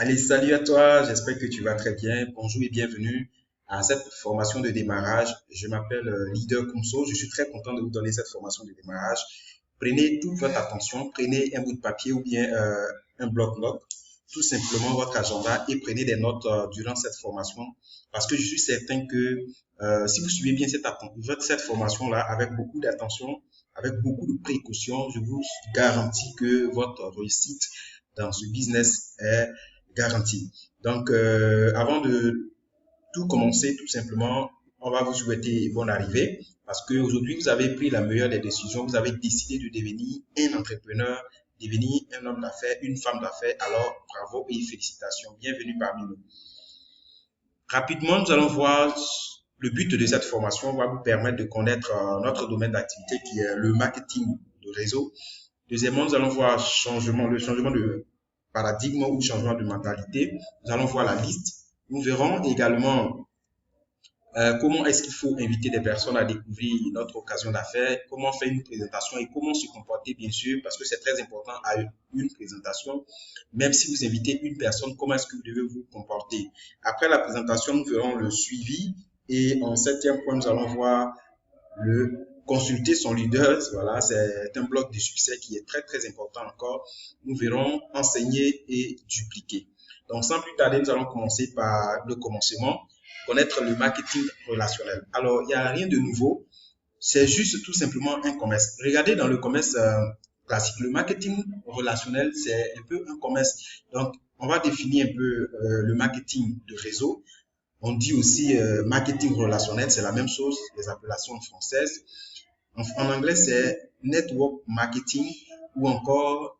Allez, salut à toi, j'espère que tu vas très bien. Bonjour et bienvenue à cette formation de démarrage. Je m'appelle Leader Kumso, je suis très content de vous donner cette formation de démarrage. Prenez toute votre attention, prenez un bout de papier ou bien un bloc-notes, tout simplement votre agenda et prenez des notes durant cette formation parce que je suis certain que si vous suivez bien cette formation-là avec beaucoup d'attention, avec beaucoup de précautions, je vous garantis que votre réussite dans ce business est garantie. Donc, avant de tout commencer, tout simplement, on va vous souhaiter bonne arrivée parce qu'aujourd'hui, vous avez pris la meilleure des décisions. Vous avez décidé de devenir un entrepreneur, devenir un homme d'affaires, une femme d'affaires. Alors, bravo et félicitations. Bienvenue parmi nous. Rapidement, nous allons voir le but de cette formation va vous permettre de connaître notre domaine d'activité qui est le marketing de réseau. Deuxièmement, nous allons voir le changement de paradigme ou changement de mentalité. Nous allons voir la liste. Nous verrons également comment est-ce qu'il faut inviter des personnes à découvrir notre occasion d'affaires, comment faire une présentation et comment se comporter, bien sûr, parce que c'est très important à une présentation. Même si vous invitez une personne, comment est-ce que vous devez vous comporter? Après la présentation, nous verrons le suivi et en septième point, nous allons voir le consulter son leader. Voilà, c'est un bloc de succès qui est très, très important encore. Nous verrons enseigner et dupliquer. Donc, sans plus tarder, nous allons commencer par le commencement, connaître le marketing relationnel. Alors, il n'y a rien de nouveau. C'est juste tout simplement un commerce. Regardez dans le commerce classique, le marketing relationnel, c'est un peu un commerce. Donc, on va définir un peu le marketing de réseau. On dit aussi marketing relationnel, c'est la même chose, les appellations françaises. En anglais, c'est network marketing ou encore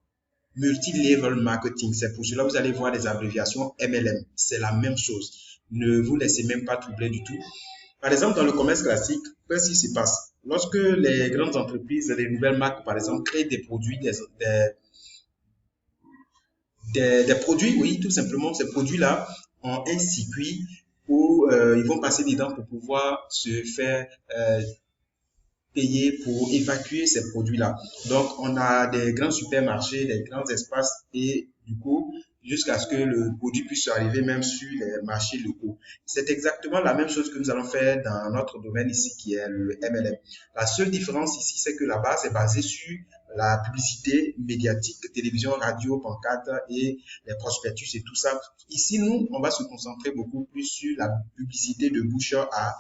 multi-level marketing. C'est pour cela que vous allez voir des abréviations MLM. C'est la même chose. Ne vous laissez même pas troubler du tout. Par exemple, dans le commerce classique, qu'est-ce qui se passe? Lorsque les grandes entreprises, les nouvelles marques, par exemple, créent des produits, des produits, oui, tout simplement, ces produits-là ont un circuit où ils vont passer dedans pour pouvoir se faire payer pour évacuer ces produits-là. Donc, on a des grands supermarchés, des grands espaces et du coup, jusqu'à ce que le produit puisse arriver même sur les marchés locaux. C'est exactement la même chose que nous allons faire dans notre domaine ici qui est le MLM. La seule différence ici, c'est que la base est basée sur la publicité médiatique, télévision, radio, pancarte et les prospectus et tout ça. Ici, nous, on va se concentrer beaucoup plus sur la publicité de bouche à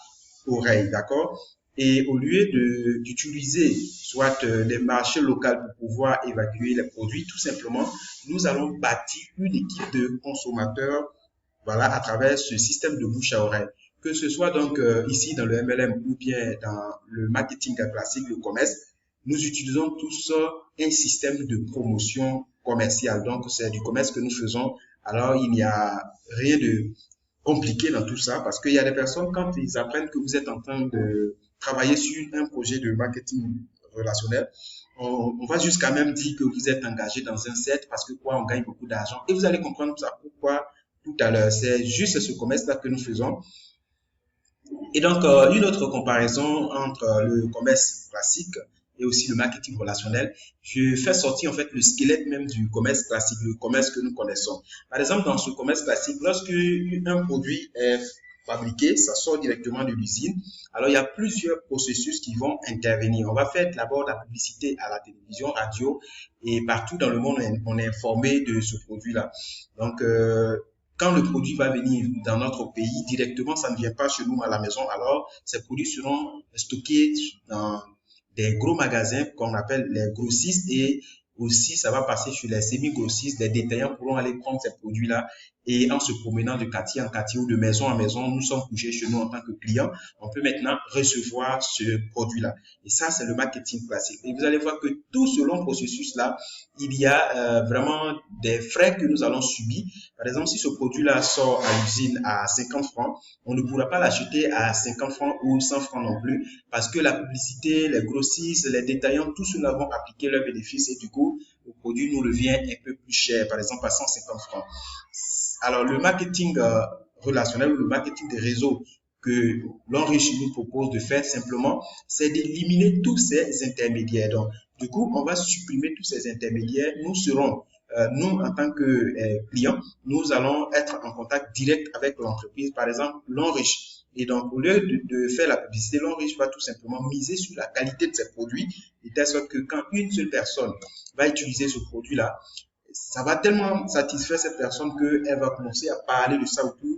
oreille, d'accord? Et au lieu d'utiliser soit les marchés locaux pour pouvoir évacuer les produits, tout simplement, nous allons bâtir une équipe de consommateurs, voilà, à travers ce système de bouche à oreille. Que ce soit donc ici dans le MLM ou bien dans le marketing classique, le commerce, nous utilisons tous un système de promotion commerciale. Donc, c'est du commerce que nous faisons. Alors, il n'y a rien de compliqué dans tout ça parce qu'il y a des personnes, quand ils apprennent que vous êtes en train de travailler sur un projet de marketing relationnel, on va jusqu'à même dire que vous êtes engagé dans un set parce que quoi, on gagne beaucoup d'argent. Et vous allez comprendre ça pourquoi tout à l'heure. C'est juste ce commerce-là que nous faisons. Et donc, une autre comparaison entre le commerce classique et aussi le marketing relationnel, je fais sortir en fait le squelette même du commerce classique, le commerce que nous connaissons. Par exemple, dans ce commerce classique, lorsque un produit est fabriqué, ça sort directement de l'usine. Alors, il y a plusieurs processus qui vont intervenir. On va faire d'abord la publicité à la télévision, radio, et partout dans le monde, on est informé de ce produit-là. Donc, quand le produit va venir dans notre pays, directement, ça ne vient pas chez nous à la maison. Alors, ces produits seront stockés dans des gros magasins qu'on appelle les grossistes et aussi, ça va passer sur les semi-grossistes. Les détaillants pourront aller prendre ces produits-là et en se promenant de quartier en quartier ou de maison en maison, nous sommes couchés chez nous en tant que clients, on peut maintenant recevoir ce produit-là. Et ça, c'est le marketing classique. Et vous allez voir que tout ce long processus-là, il y a vraiment des frais que nous allons subir. Par exemple, si ce produit-là sort à l'usine à 50 francs, on ne pourra pas l'acheter à 50 francs ou 100 francs non plus parce que la publicité, les grossistes, les détaillants, tous ceux-là vont appliquer leurs bénéfices et du coup, le produit nous revient un peu plus cher, par exemple à 150 francs. Alors, le marketing relationnel ou le marketing des réseaux que l'Enrichis nous propose de faire simplement, c'est d'éliminer tous ces intermédiaires. Donc, du coup, on va supprimer tous ces intermédiaires. Nous serons nous, en tant que clients, nous allons être en contact direct avec l'entreprise, par exemple, l'Enriche. Et donc, au lieu de faire la publicité, l'Enriche va tout simplement miser sur la qualité de ses produits, de telle sorte que quand une seule personne va utiliser ce produit-là, ça va tellement satisfaire cette personne qu'elle va commencer à parler de ça autour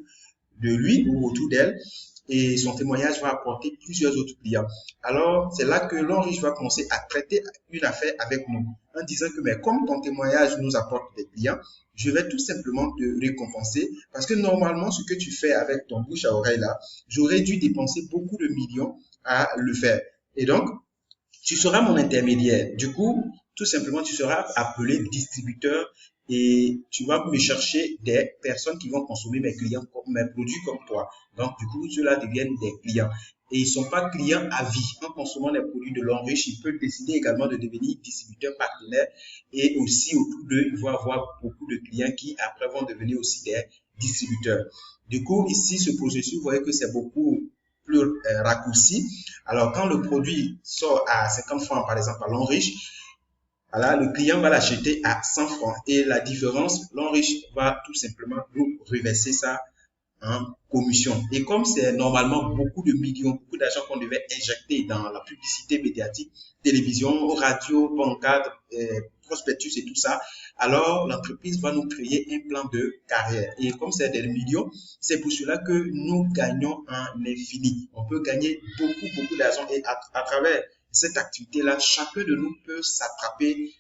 de lui ou autour d'elle, et son témoignage va apporter plusieurs autres clients. Alors, c'est là que l'Enriche va commencer à traiter une affaire avec nous en disant que mais comme ton témoignage nous apporte des clients, je vais tout simplement te récompenser parce que normalement, ce que tu fais avec ton bouche à oreille là, j'aurais dû dépenser beaucoup de millions à le faire. Et donc, tu seras mon intermédiaire. Du coup, tout simplement, tu seras appelé distributeur et tu vas me chercher des personnes qui vont consommer mes clients, mes produits comme toi. Donc, du coup, ceux-là deviennent des clients. Et ils ne sont pas clients à vie. En consommant les produits de l'Enriche, ils peuvent décider également de devenir distributeurs partenaires. Et aussi, autour d'eux, ils vont avoir beaucoup de clients qui, après, vont devenir aussi des distributeurs. Du coup, ici, ce processus, vous voyez que c'est beaucoup plus raccourci. Alors, quand le produit sort à 50 francs, par exemple, à l'Enriche, voilà, le client va l'acheter à 100 francs. Et la différence, l'Enriche va tout simplement nous reverser ça en commission. Et comme c'est normalement beaucoup de millions, beaucoup d'argent qu'on devait injecter dans la publicité médiatique, télévision, radio, pancarte, prospectus et tout ça, alors l'entreprise va nous créer un plan de carrière. Et comme c'est des millions, c'est pour cela que nous gagnons en infini. On peut gagner beaucoup d'argent et à travers cette activité-là, chacun de nous peut s'attraper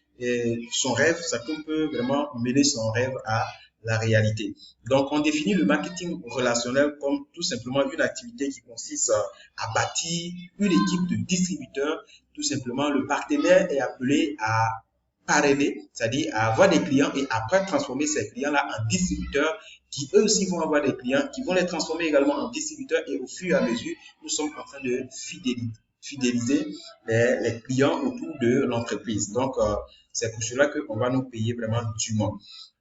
son rêve, chacun peut vraiment mener son rêve à la réalité. Donc, on définit le marketing relationnel comme tout simplement une activité qui consiste à bâtir une équipe de distributeurs. Tout simplement, le partenaire est appelé à parrainer, c'est-à-dire à avoir des clients et après transformer ces clients-là en distributeurs qui eux aussi vont avoir des clients, qui vont les transformer également en distributeurs et au fur et à mesure, nous sommes en train de fidéliser les clients autour de l'entreprise. Donc, c'est pour cela qu'on va nous payer vraiment dûment.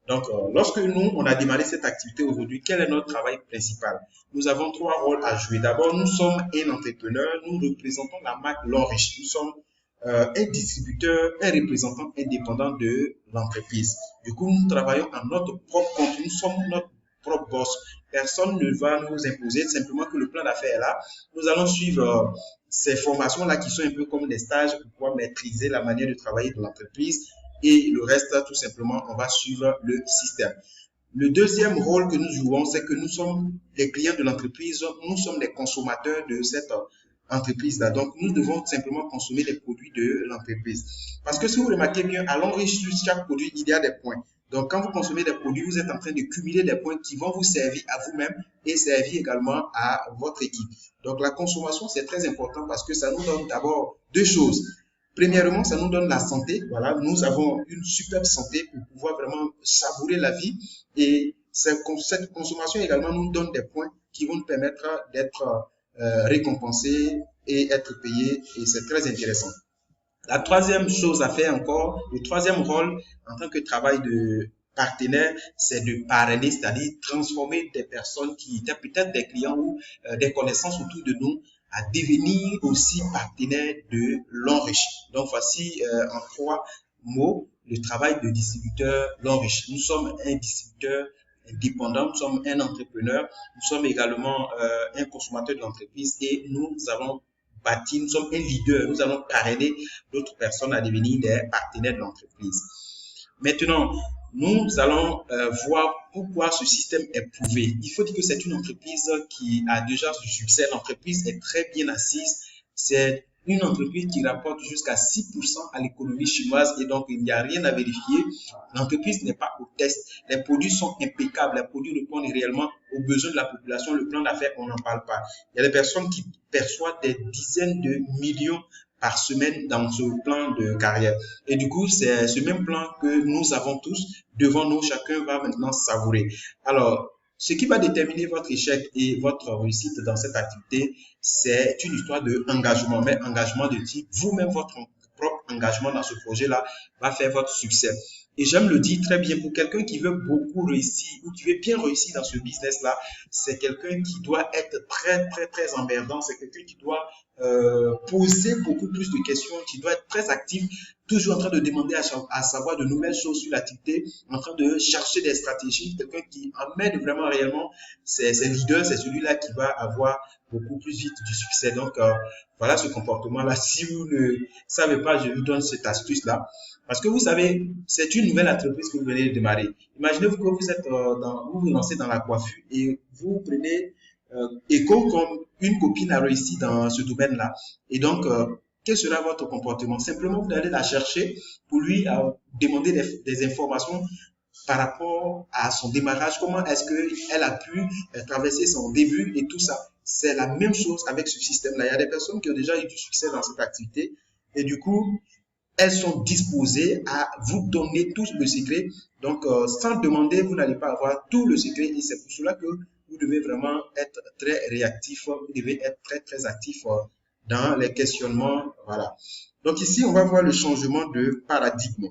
Donc, lorsque nous, on a démarré cette activité aujourd'hui, quel est notre travail principal? Nous avons trois rôles à jouer. D'abord, nous sommes un entrepreneur, nous représentons la marque l'Enriche. Nous sommes un distributeur, un représentant indépendant de l'entreprise. Du coup, nous travaillons à notre propre compte, nous sommes notre propre boss. Personne ne va nous imposer, simplement que le plan d'affaires est là. Nous allons suivre ces formations-là qui sont un peu comme des stages pour pouvoir maîtriser la manière de travailler de l'entreprise. Et le reste, tout simplement, on va suivre le système. Le deuxième rôle que nous jouons, c'est que nous sommes les clients de l'entreprise, nous sommes les consommateurs de cette entreprise-là. Donc, nous devons simplement consommer les produits de l'entreprise. Parce que si vous remarquez bien, à l'enrichissement de chaque produit, il y a des points. Donc, quand vous consommez des produits, vous êtes en train de cumuler des points qui vont vous servir à vous-même et servir également à votre équipe. Donc, la consommation, c'est très important parce que ça nous donne d'abord deux choses. Premièrement, ça nous donne la santé. Voilà, nous avons une superbe santé pour pouvoir vraiment savourer la vie. Et cette consommation également nous donne des points qui vont nous permettre d'être récompensés et être payés. Et c'est très intéressant. La troisième chose à faire encore, le troisième rôle en tant que travail de partenaire, c'est de parrainer, c'est-à-dire transformer des personnes qui étaient peut-être des clients ou des connaissances autour de nous à devenir aussi partenaires de l'Enriche. Donc, voici en trois mots le travail de distributeur l'Enriche. Nous sommes un distributeur indépendant, nous sommes un entrepreneur, nous sommes également un consommateur de l'entreprise et nous allons bâtir, nous sommes un leader, nous allons parrainer d'autres personnes à devenir des partenaires de l'entreprise. Maintenant, nous allons voir pourquoi ce système est prouvé. Il faut dire que c'est une entreprise qui a déjà du succès. L'entreprise est très bien assise. C'est une entreprise qui rapporte jusqu'à 6% à l'économie chinoise et donc il n'y a rien à vérifier. L'entreprise n'est pas au test. Les produits sont impeccables. Les produits répondent réellement aux besoins de la population. Le plan d'affaires, on n'en parle pas. Il y a des personnes qui perçoivent des dizaines de millions par semaine dans ce plan de carrière. Et du coup, c'est ce même plan que nous avons tous devant nous. Chacun va maintenant savourer. Alors, ce qui va déterminer votre échec et votre réussite dans cette activité, c'est une histoire d'engagement, mais engagement de type vous-même, votre propre engagement dans ce projet-là va faire votre succès. Et j'aime le dire très bien, pour quelqu'un qui veut beaucoup réussir ou qui veut bien réussir dans ce business-là, c'est quelqu'un qui doit être très, très, très emmerdant. C'est quelqu'un qui doit poser beaucoup plus de questions, qui doit être très actif, toujours en train de demander à savoir de nouvelles choses sur l'activité, en train de chercher des stratégies. Quelqu'un qui emmène vraiment réellement ses leaders, c'est celui-là qui va avoir beaucoup plus vite du succès. Donc, voilà ce comportement-là. Si vous ne savez pas, je vous donne cette astuce-là. Parce que vous savez, c'est une nouvelle entreprise que vous venez de démarrer. Imaginez-vous que vous êtes vous vous lancez dans la coiffure et vous prenez Echo comme une copine a réussi dans ce domaine-là. Et donc, quel sera votre comportement? Simplement, vous allez la chercher pour lui demander des informations par rapport à son démarrage, comment est-ce qu'elle a pu traverser son début et tout ça. C'est la même chose avec ce système-là. Il y a des personnes qui ont déjà eu du succès dans cette activité et du coup, elles sont disposées à vous donner tout le secret. Donc, sans demander, vous n'allez pas avoir tout le secret et c'est pour cela que vous devez vraiment être très réactif, vous devez être très, très actif dans les questionnements. Voilà. Donc ici, on va voir le changement de paradigme.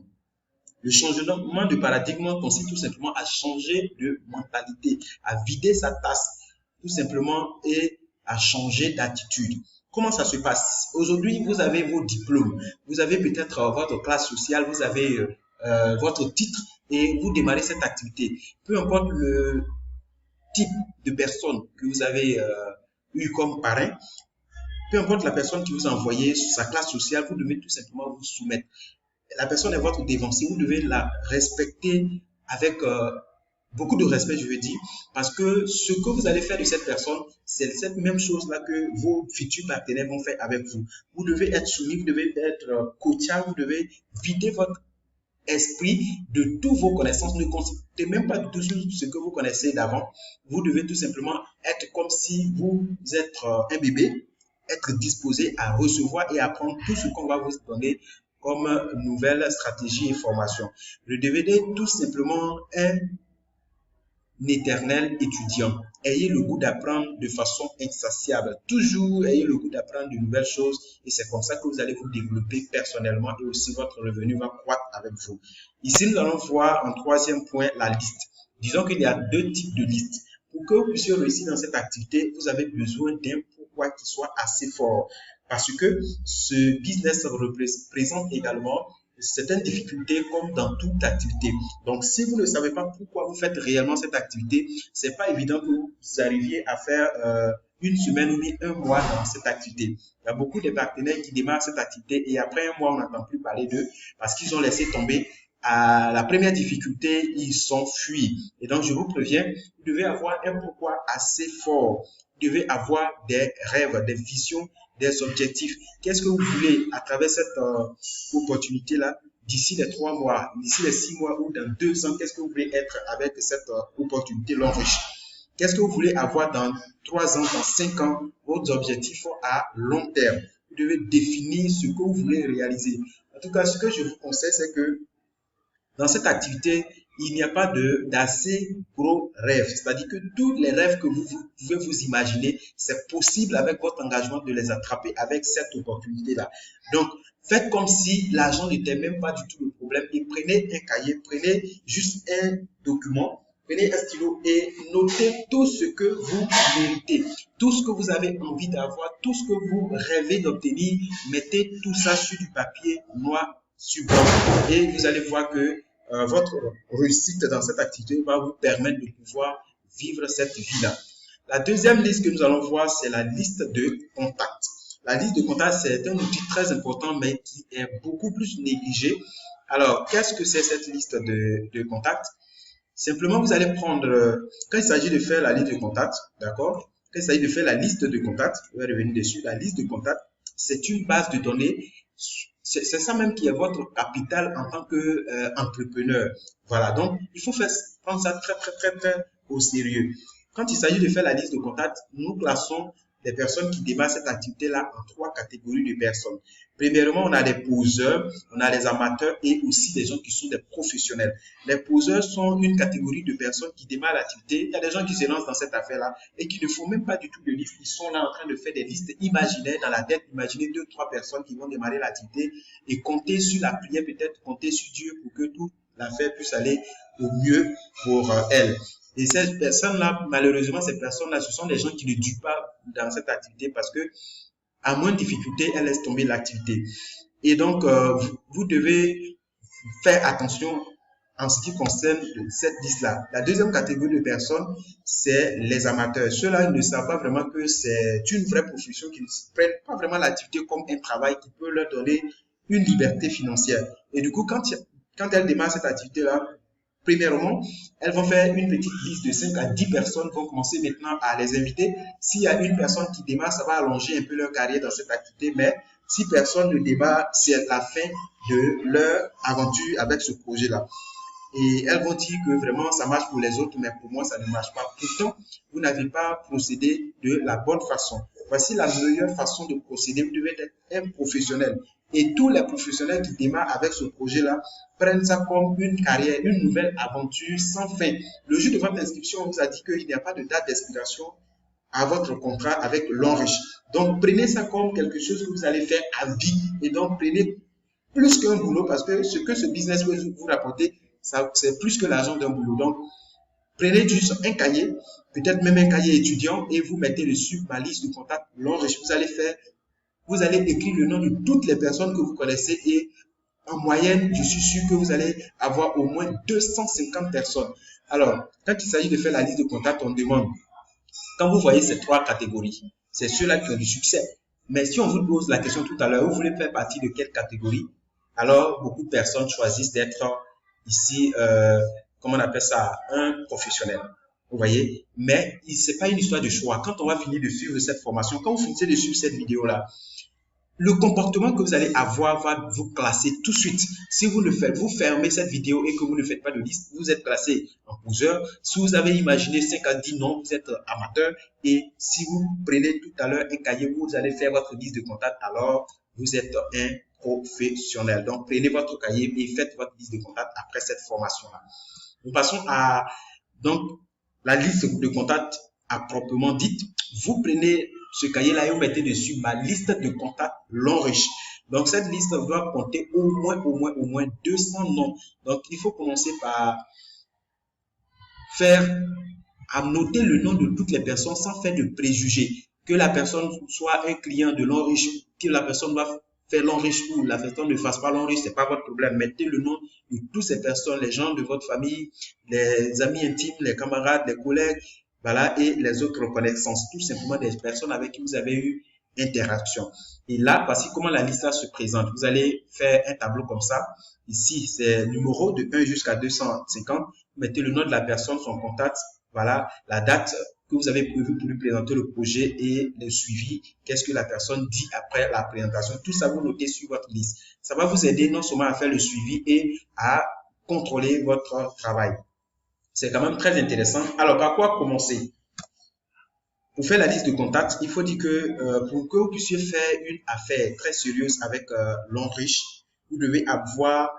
Le changement de paradigme consiste tout simplement à changer de mentalité, à vider sa tasse, tout simplement, et à changer d'attitude. Comment ça se passe? Aujourd'hui, vous avez vos diplômes, vous avez peut-être votre classe sociale, vous avez votre titre et vous démarrez cette activité. Peu importe le type de personne que vous avez eu comme parrain, peu importe la personne qui vous a envoyé sa classe sociale, vous devez tout simplement vous soumettre. La personne est votre dévancier, vous devez la respecter avec beaucoup de respect, je veux dire, parce que ce que vous allez faire de cette personne, c'est cette même chose-là que vos futurs partenaires vont faire avec vous. Vous devez être soumis, vous devez être coachable, vous devez vider votre esprit de toutes vos connaissances. Ne consultez même pas du tout ce que vous connaissez d'avant. Vous devez tout simplement être comme si vous êtes un bébé, être disposé à recevoir et apprendre tout ce qu'on va vous donner comme nouvelle stratégie et formation. Le DVD, tout simplement, un éternel étudiant. Ayez le goût d'apprendre de façon insatiable. Toujours ayez le goût d'apprendre de nouvelles choses et c'est comme ça que vous allez vous développer personnellement et aussi votre revenu va croître avec vous. Ici, nous allons voir en troisième point la liste. Disons qu'il y a deux types de listes. Pour que vous puissiez réussir dans cette activité, vous avez besoin d'un pourquoi qui soit assez fort. Parce que ce business représente également certaines difficultés comme dans toute activité. Donc, si vous ne savez pas pourquoi vous faites réellement cette activité, c'est pas évident que vous arriviez à faire une semaine ou un mois dans cette activité. Il y a beaucoup de partenaires qui démarrent cette activité et après un mois, on n'entend plus parler d'eux parce qu'ils ont laissé tomber. À la première difficulté, ils s'enfuient. Et donc, je vous préviens, vous devez avoir un pourquoi assez fort. Vous devez avoir des rêves, des visions, des objectifs. Qu'est-ce que vous voulez à travers cette opportunité-là d'ici les 3 mois, d'ici les 6 mois ou dans 2 ans? Qu'est-ce que vous voulez être avec cette opportunité long riche? Qu'est-ce que vous voulez avoir dans 3 ans, dans 5 ans? Vos objectifs à long terme. Vous devez définir ce que vous voulez réaliser. En tout cas, ce que je vous conseille, c'est que dans cette activité, il n'y a pas d'assez gros rêves. C'est-à-dire que tous les rêves que vous pouvez vous imaginer, c'est possible avec votre engagement de les attraper avec cette opportunité-là. Donc, faites comme si l'argent n'était même pas du tout le problème et prenez un cahier, prenez juste un document, prenez un stylo et notez tout ce que vous méritez, tout ce que vous avez envie d'avoir, tout ce que vous rêvez d'obtenir. Mettez tout ça sur du papier noir sur blanc et vous allez voir que votre réussite dans cette activité va vous permettre de pouvoir vivre cette vie-là. La deuxième liste que nous allons voir, c'est la liste de contacts. La liste de contacts, c'est un outil très important, mais qui est beaucoup plus négligé. Alors, qu'est-ce que c'est cette liste de contacts? Simplement, vous allez prendre, quand il s'agit de faire la liste de contacts, d'accord? Quand il s'agit de faire la liste de contacts, je vais revenir dessus, la liste de contacts, c'est une base de données. C'est ça même qui est votre capital en tant qu'entrepreneur. Voilà, donc il faut prendre ça très, très, très, très au sérieux. Quand il s'agit de faire la liste de contacts, nous classons les personnes qui démarrent cette activité-là en 3 catégories de personnes. Premièrement, on a des poseurs, on a les amateurs et aussi des gens qui sont des professionnels. Les poseurs sont une catégorie de personnes qui démarrent l'activité. Il y a des gens qui se lancent dans cette affaire-là et qui ne font même pas du tout de liste. Ils sont là en train de faire des listes imaginaires dans la tête. Imaginez 2, 3 personnes qui vont démarrer l'activité et compter sur la prière, peut-être compter sur Dieu pour que toute l'affaire puisse aller au mieux pour elles. Et ces personnes-là, malheureusement, ces personnes-là, ce sont des gens qui ne durent pas dans cette activité parce que à moins de difficulté, elles laissent tomber l'activité. Et donc, vous devez faire attention en ce qui concerne cette liste-là. La deuxième catégorie de personnes, c'est les amateurs. Ceux-là, ils ne savent pas vraiment que c'est une vraie profession, qui ne prennent pas vraiment l'activité comme un travail qui peut leur donner une liberté financière. Et du coup, quand elles démarrent cette activité-là, premièrement, elles vont faire une petite liste de 5 à 10 personnes, vont commencer maintenant à les inviter. S'il y a une personne qui démarre, ça va allonger un peu leur carrière dans cette activité, mais si personne ne démarre, c'est la fin de leur aventure avec ce projet-là. Et elles vont dire que vraiment ça marche pour les autres, mais pour moi ça ne marche pas. Pourtant, vous n'avez pas procédé de la bonne façon. Voici la meilleure façon de procéder. Vous devez être un professionnel. Et tous les professionnels qui démarrent avec ce projet-là prennent ça comme une carrière, une nouvelle aventure sans fin. Le jour de votre inscription, on vous a dit qu'il n'y a pas de date d'expiration à votre contrat avec l'Enriche. Donc, prenez ça comme quelque chose que vous allez faire à vie. Et donc, prenez plus qu'un boulot parce que ce que ce business peut vous rapporter, c'est plus que l'argent d'un boulot. Donc, prenez juste un cahier, peut-être même un cahier étudiant, et vous mettez dessus ma liste de contacts L'Enriche. Vous allez écrire le nom de toutes les personnes que vous connaissez et en moyenne, je suis sûr que vous allez avoir au moins 250 personnes. Alors, quand il s'agit de faire la liste de contacts, on demande, quand vous voyez ces 3 catégories, c'est ceux-là qui ont du succès. Mais si on vous pose la question tout à l'heure, vous voulez faire partie de quelle catégorie? Alors, beaucoup de personnes choisissent d'être ici, comment on appelle ça, un professionnel. Vous voyez? Mais ce n'est pas une histoire de choix. Quand on va finir de suivre cette formation, quand vous finissez de suivre cette vidéo-là, le comportement que vous allez avoir va vous classer tout de suite. Si vous le faites, vous fermez cette vidéo et que vous ne faites pas de liste, vous êtes classé en poseur. Si vous avez imaginé 5 à 10 noms, vous êtes amateur. Et si vous prenez tout à l'heure un cahier, vous allez faire votre liste de contacts, alors vous êtes un professionnel. Donc, prenez votre cahier et faites votre liste de contacts après cette formation-là. Nous passons à donc la liste de contacts à proprement dite. Vous prenez ce cahier-là et vous mettez dessus ma liste de contacts L'Enriche. Donc, cette liste doit compter au moins 200 noms. Donc, il faut commencer par noter le nom de toutes les personnes sans faire de préjugés. Que la personne soit un client de L'Enriche, que la personne va faire L'Enriche ou la personne ne fasse pas L'Enriche, ce n'est pas votre problème. Mettez le nom de toutes ces personnes, les gens de votre famille, les amis intimes, les camarades, les collègues, voilà, et les autres connaissances, tout simplement des personnes avec qui vous avez eu interaction. Et là, voici comment la liste se présente. Vous allez faire un tableau comme ça. Ici, c'est numéro de 1 jusqu'à 250. Vous mettez le nom de la personne, son contact, voilà, la date que vous avez prévu pour lui présenter le projet et le suivi. Qu'est-ce que la personne dit après la présentation? Tout ça, vous notez sur votre liste. Ça va vous aider non seulement à faire le suivi et à contrôler votre travail. C'est quand même très intéressant. Alors, par quoi commencer? Pour faire la liste de contacts, il faut dire que pour que vous puissiez faire une affaire très sérieuse avec L'Enriche, vous devez avoir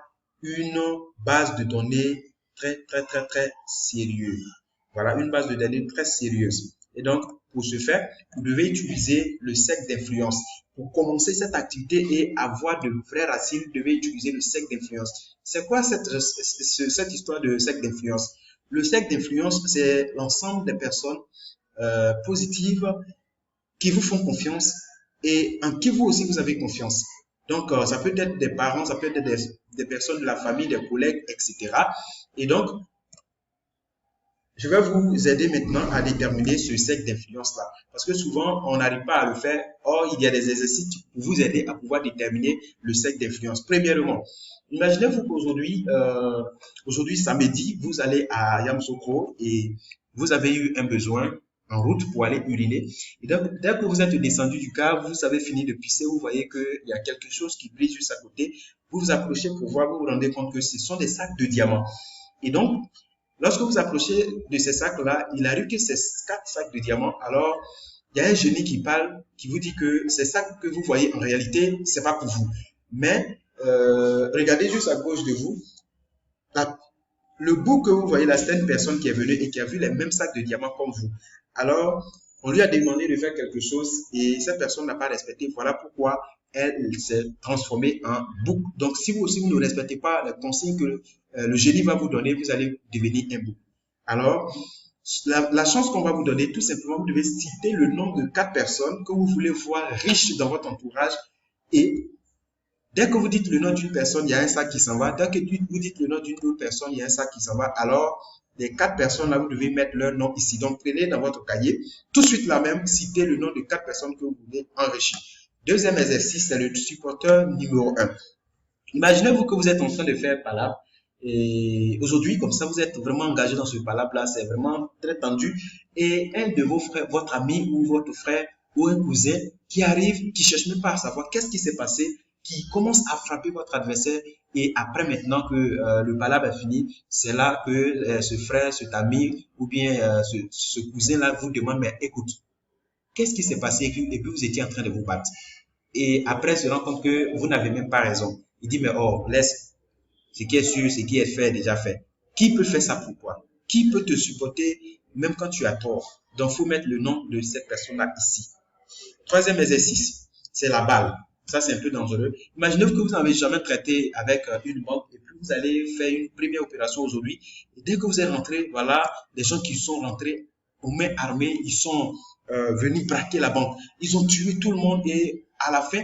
une base de données très sérieuse. Voilà, une base de données très sérieuse. Et donc, pour ce faire, vous devez utiliser le cercle d'influence. Pour commencer cette activité et avoir de vraies racines, vous devez utiliser le cercle d'influence. C'est quoi cette histoire de cercle d'influence? Le cercle d'influence, c'est l'ensemble des personnes positives qui vous font confiance et en qui vous aussi vous avez confiance. Donc, ça peut être des parents, ça peut être des personnes de la famille, des collègues, etc. Et donc, je vais vous aider maintenant à déterminer ce cercle d'influence-là. Parce que souvent, on n'arrive pas à le faire. Or, il y a des exercices pour vous aider à pouvoir déterminer le cercle d'influence. Premièrement, imaginez-vous qu'aujourd'hui, aujourd'hui samedi, vous allez à Yamoussoukro et vous avez eu un besoin en route pour aller uriner. Et donc, dès que vous êtes descendu du car, vous avez fini de pisser, vous voyez qu'il y a quelque chose qui brille juste à côté. Vous vous approchez pour voir, vous vous rendez compte que ce sont des sacs de diamants. Et donc, lorsque vous approchez de ces sacs-là, il arrive que ces 4 sacs de diamants, alors il y a un génie qui parle, qui vous dit que c'est ça que vous voyez en réalité, c'est pas pour vous. Mais regardez juste à gauche de vous, la- le bout que vous voyez là, c'est une personne qui est venue et qui a vu les mêmes sacs de diamants comme vous. Alors, on lui a demandé de faire quelque chose et cette personne n'a pas respecté. Voilà pourquoi elle s'est transformée en bouc. Donc, si vous aussi, vous ne respectez pas les consignes que le génie va vous donner, vous allez devenir un bouc. Alors, la chance qu'on va vous donner, tout simplement, vous devez citer le nom de 4 personnes que vous voulez voir riches dans votre entourage et dès que vous dites le nom d'une personne, il y a un sac qui s'en va. Dès que vous dites le nom d'une autre personne, il y a un sac qui s'en va. Alors, les 4 personnes-là, vous devez mettre leur nom ici. Donc, prenez dans votre cahier, tout de suite là même, citez le nom de 4 personnes que vous voulez enrichir. Deuxième exercice, c'est le supporteur numéro 1. Imaginez-vous que vous êtes en train de faire palabre et aujourd'hui, comme ça, vous êtes vraiment engagé dans ce palabre-là, c'est vraiment très tendu. Et un de vos frères, votre ami ou votre frère ou un cousin qui arrive, qui cherche même pas à savoir qu'est-ce qui s'est passé, qui commence à frapper votre adversaire et après maintenant que le palabre est fini, c'est là que ce frère, cet ami ou bien ce cousin-là vous demande, mais écoute, qu'est-ce qui s'est passé et puis vous étiez en train de vous battre. Et après, il se rend compte que vous n'avez même pas raison. Il dit, mais oh, laisse, ce qui est sûr, ce qui est fait, déjà fait. Qui peut faire ça pour toi? Qui peut te supporter même quand tu as tort? Donc, il faut mettre le nom de cette personne-là ici. Troisième exercice, c'est la balle. Ça, c'est un peu dangereux. Imaginez que vous n'avez jamais traité avec une banque et puis vous allez faire une première opération aujourd'hui. Et dès que vous êtes rentré, voilà, les gens qui sont rentrés aux mains armées, ils sont venus braquer la banque. Ils ont tué tout le monde et à la fin,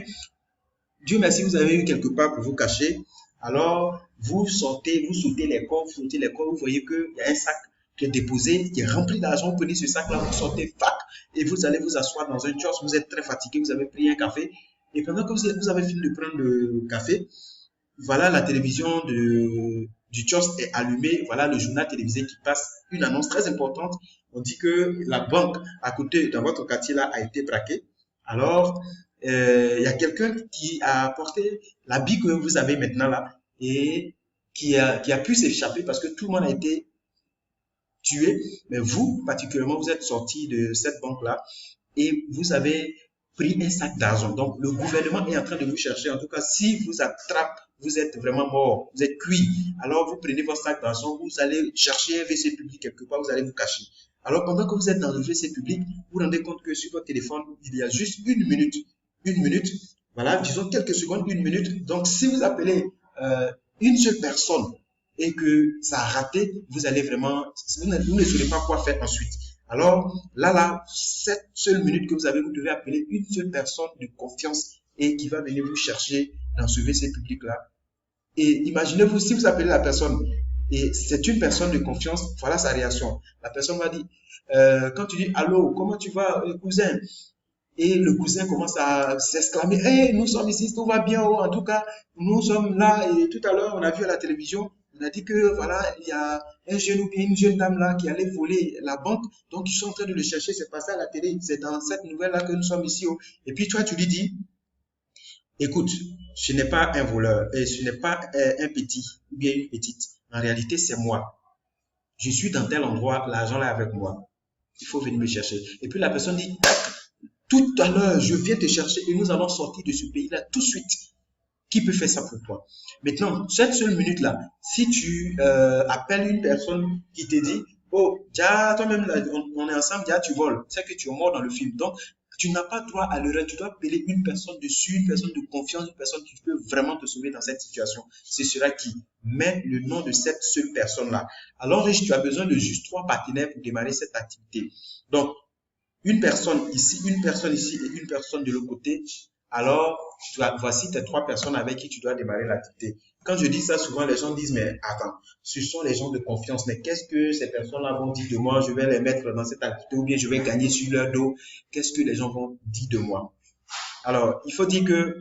Dieu merci, vous avez eu quelque part pour vous cacher. Alors, vous sortez, vous sautez les corps, vous voyez qu'il y a un sac qui est déposé, qui est rempli d'argent. Vous prenez ce sac-là, vous sortez, fac, et vous allez vous asseoir dans un kiosque. Vous êtes très fatigué, vous avez pris un café. Et pendant que vous avez fini de prendre le café, voilà, la télévision du kiosque est allumée. Voilà le journal télévisé qui passe une annonce très importante. On dit que la banque à côté, dans votre quartier là, a été braquée. Alors, il y a quelqu'un qui a apporté l'habit que vous avez maintenant là et qui a pu s'échapper parce que tout le monde a été tué. Mais vous, particulièrement, vous êtes sorti de cette banque-là et vous avez pris un sac d'argent. Donc, le gouvernement est en train de vous chercher. En tout cas, si vous attrape, vous êtes vraiment mort, vous êtes cuit. Alors, vous prenez votre sac d'argent, vous allez chercher un WC public quelque part, vous allez vous cacher. Alors, pendant que vous êtes dans le WC public, vous vous rendez compte que sur votre téléphone, il y a juste une minute, voilà, disons quelques secondes, une minute. Donc, si vous appelez une seule personne et que ça a raté, vous allez vraiment, vous ne saurez pas quoi faire ensuite. Alors, là, cette seule minute que vous avez, vous devez appeler une seule personne de confiance et qui va venir vous chercher dans ce WC public-là. Et imaginez-vous, si vous appelez la personne et c'est une personne de confiance, voilà sa réaction. La personne va dire, quand tu dis, allô, comment tu vas, cousin? Et le cousin commence à s'exclamer, hey, nous sommes ici, tout va bien, oh, en tout cas, nous sommes là et tout à l'heure, on a vu à la télévision, on a dit que voilà, il y a un jeune ou bien une jeune dame là qui allait voler la banque, donc ils sont en train de le chercher, c'est passé à la télé, c'est dans cette nouvelle là que nous sommes ici. Oh. Et puis toi, tu lui dis, écoute, ce n'est pas un voleur et ce n'est pas un petit ou bien une petite. En réalité, c'est moi. Je suis dans tel endroit, l'argent est avec moi. Il faut venir me chercher. Et puis la personne dit, tout à l'heure, je viens te chercher et nous allons sortir de ce pays-là tout de suite. Qui peut faire ça pour toi? Maintenant, cette seule minute-là, si tu appelles une personne qui te dit, oh, déjà, toi-même, on est ensemble, déjà, tu voles. C'est que tu es mort dans le film. Donc, tu n'as pas droit à l'erreur. Tu dois appeler une personne dessus, une personne de confiance, une personne qui peut vraiment te sauver dans cette situation. C'est cela qui met le nom de cette seule personne-là. Alors, Rich, tu as besoin de juste 3 partenaires pour démarrer cette activité. Donc, une personne ici et une personne de l'autre côté. Alors, voici tes 3 personnes avec qui tu dois démarrer l'activité. Quand je dis ça, souvent les gens disent, mais attends, ce sont les gens de confiance, mais qu'est-ce que ces personnes-là vont dire de moi? Je vais les mettre dans cette activité ou bien je vais gagner sur leur dos. Qu'est-ce que les gens vont dire de moi? Alors, il faut dire que,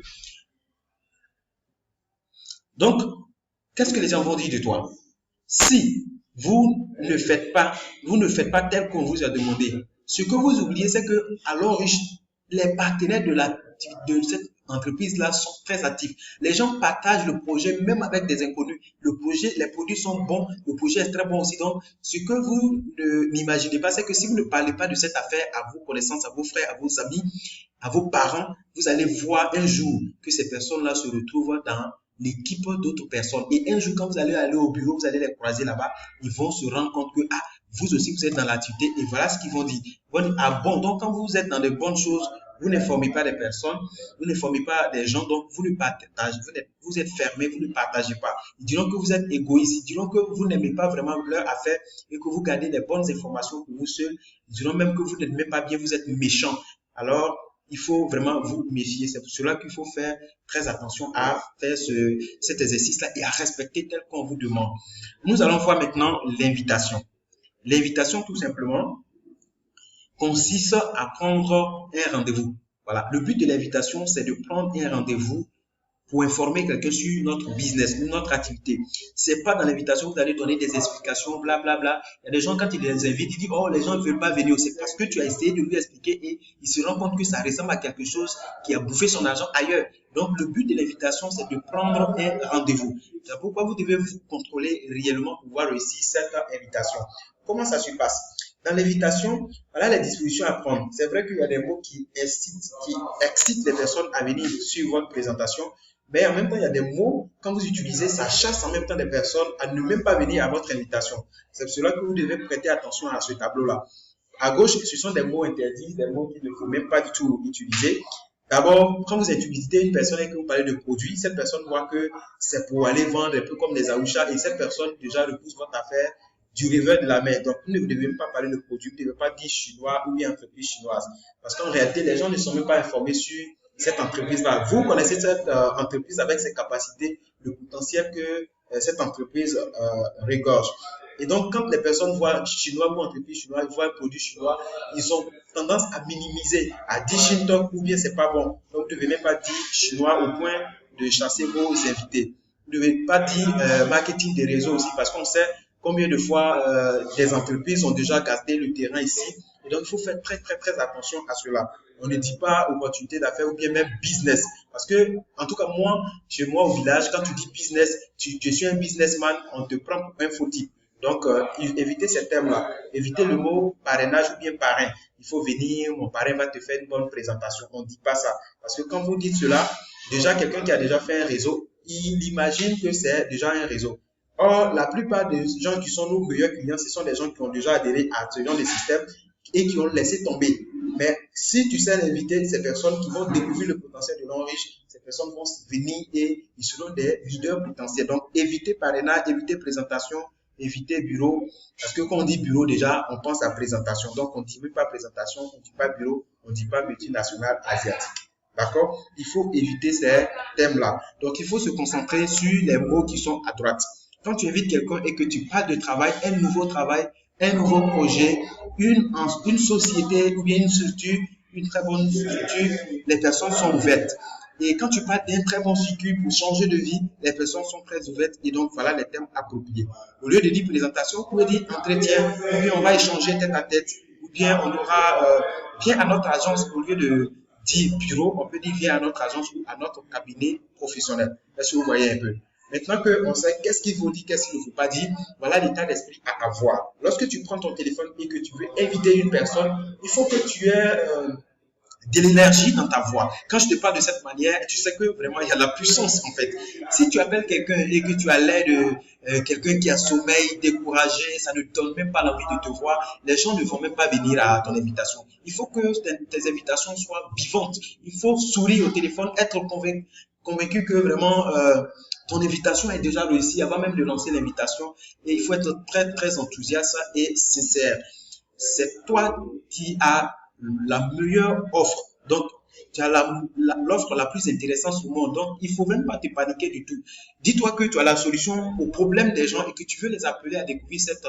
donc, qu'est-ce que les gens vont dire de toi? Si vous ne faites pas tel qu'on vous a demandé, ce que vous oubliez, c'est que, alors, les partenaires de cette entreprises-là sont très actifs. Les gens partagent le projet même avec des inconnus. Le projet, les produits sont bons, le projet est très bon aussi. Donc, ce que vous n'imaginez pas, c'est que si vous ne parlez pas de cette affaire à vos connaissances, à vos frères, à vos amis, à vos parents, vous allez voir un jour que ces personnes-là se retrouvent dans l'équipe d'autres personnes. Et un jour, quand vous allez aller au bureau, vous allez les croiser là-bas, ils vont se rendre compte que, ah, vous aussi, vous êtes dans l'activité. Et voilà ce qu'ils vont dire. Ils vont dire, ah bon, donc quand vous êtes dans de bonnes choses, vous ne formez pas des personnes, vous ne formez pas des gens, donc vous ne partagez, vous êtes fermé, vous ne partagez pas. Ils diront que vous êtes égoïste, ils diront que vous n'aimez pas vraiment leur affaire et que vous gardez des bonnes informations pour vous seuls. Ils diront même que vous n'aimez pas bien, vous êtes méchant. Alors, il faut vraiment vous méfier. C'est pour cela qu'il faut faire très attention à faire cet exercice-là et à respecter tel qu'on vous demande. Nous allons voir maintenant l'invitation. L'invitation, tout simplement, consiste à prendre un rendez-vous. Voilà. Le but de l'invitation, c'est de prendre un rendez-vous pour informer quelqu'un sur notre business, notre activité. C'est pas dans l'invitation que vous allez donner des explications, blablabla. Bla, bla. Il y a des gens, quand ils les invitent, ils disent, oh, les gens ne veulent pas venir. C'est parce que tu as essayé de lui expliquer et il se rend compte que ça ressemble à quelque chose qui a bouffé son argent ailleurs. Donc, le but de l'invitation, c'est de prendre un rendez-vous. C'est pourquoi vous devez vous contrôler réellement pour pouvoir réussir cette invitation. Comment ça se passe? Dans l'invitation, voilà les dispositions à prendre. C'est vrai qu'il y a des mots qui excitent les personnes à venir sur votre présentation, mais en même temps, il y a des mots, quand vous utilisez, ça chasse en même temps des personnes à ne même pas venir à votre invitation. C'est pour cela que vous devez prêter attention à ce tableau-là. À gauche, ce sont des mots interdits, des mots qu'il ne faut même pas du tout utiliser. D'abord, quand vous utilisez une personne et que vous parlez de produits, cette personne voit que c'est pour aller vendre un peu comme des aouchas et cette personne déjà repousse votre affaire du revers de la main. Donc, vous ne devez même pas parler de produits, vous ne devez pas dire chinois ou bien entreprise chinoise. Parce qu'en réalité, les gens ne sont même pas informés sur cette entreprise-là. Vous connaissez cette entreprise avec ses capacités, le potentiel que cette entreprise regorge. Et donc, quand les personnes voient chinois ou entreprise chinoise, ils voient un produit chinois, ils ont tendance à minimiser, à dire Shintok ou bien c'est pas bon. Donc, vous ne devez même pas dire chinois au point de chasser vos invités. Vous ne devez pas dire marketing des réseaux aussi parce qu'on sait combien de fois des entreprises ont déjà gardé le terrain ici. Et donc, il faut faire très, très, très attention à cela. On ne dit pas opportunité d'affaires ou bien même business. Parce que, en tout cas, moi, chez moi au village, quand tu dis business, tu suis un businessman, on te prend pour un faux type. Donc, évitez ces termes-là. Évitez le mot parrainage ou bien parrain. Il faut venir, mon parrain va te faire une bonne présentation. On ne dit pas ça. Parce que quand vous dites cela, déjà, quelqu'un qui a déjà fait un réseau, il imagine que c'est déjà un réseau. Or, la plupart des gens qui sont nos meilleurs clients, ce sont des gens qui ont déjà adhéré à ce genre de système et qui ont laissé tomber. Mais si tu sais l'inviter, ces personnes qui vont découvrir le potentiel de l'homme riche, ces personnes vont venir et ils seront des leaders potentiels. Donc, évitez parrainage, évitez présentation, évitez bureau. Parce que quand on dit bureau, déjà, on pense à présentation. Donc, on ne dit même pas présentation, on ne dit pas bureau, on ne dit pas multinationale asiatique. D'accord? Il faut éviter ces thèmes-là. Donc, il faut se concentrer sur les mots qui sont à droite. Quand tu invites quelqu'un et que tu parles de travail, un nouveau projet, une société ou bien une structure, une très bonne structure, les personnes sont ouvertes. Et quand tu parles d'un très bon circuit pour changer de vie, les personnes sont très ouvertes et donc voilà les thèmes appropriés. Au lieu de dire présentation, vous pouvez dire entretien, ou bien on va échanger tête à tête, ou bien on aura viens à notre agence au lieu de dire bureau, on peut dire viens à notre agence ou à notre cabinet professionnel. Est-ce que vous voyez un peu? Maintenant qu'on sait qu'est-ce qu'il faut dire, qu'est-ce qu'il ne faut pas dire, voilà l'état d'esprit à avoir. Lorsque tu prends ton téléphone et que tu veux inviter une personne, il faut que tu aies de l'énergie dans ta voix. Quand je te parle de cette manière, tu sais que vraiment il y a de la puissance en fait. Si tu appelles quelqu'un et que tu as l'air de quelqu'un qui a sommeil, découragé, ça ne te donne même pas l'envie de te voir, les gens ne vont même pas venir à ton invitation. Il faut que tes invitations soient vivantes. Il faut sourire au téléphone, être convaincu que vraiment ton invitation est déjà réussie avant même de lancer l'invitation et il faut être très très enthousiaste et sincère. C'est toi qui as la meilleure offre. Donc, tu as l'offre la plus intéressante au monde. Donc, il ne faut même pas te paniquer du tout. Dis-toi que tu as la solution aux problèmes des gens et que tu veux les appeler à découvrir cette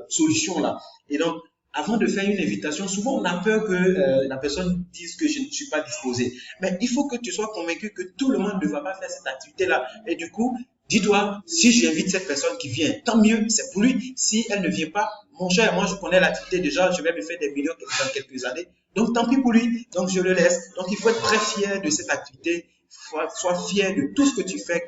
solution-là. Et donc, avant de faire une invitation, souvent on a peur que la personne dise que je ne suis pas disposé. Mais il faut que tu sois convaincu que tout le monde ne va pas faire cette activité-là. Et du coup, Dis-toi, si j'invite cette personne qui vient, tant mieux, c'est pour lui. Si elle ne vient pas, mon cher, moi je connais l'activité déjà, je vais me faire des millions dans quelques années. Donc tant pis pour lui, donc je le laisse. Donc il faut être très fier de cette activité, sois fier de tout ce que tu fais,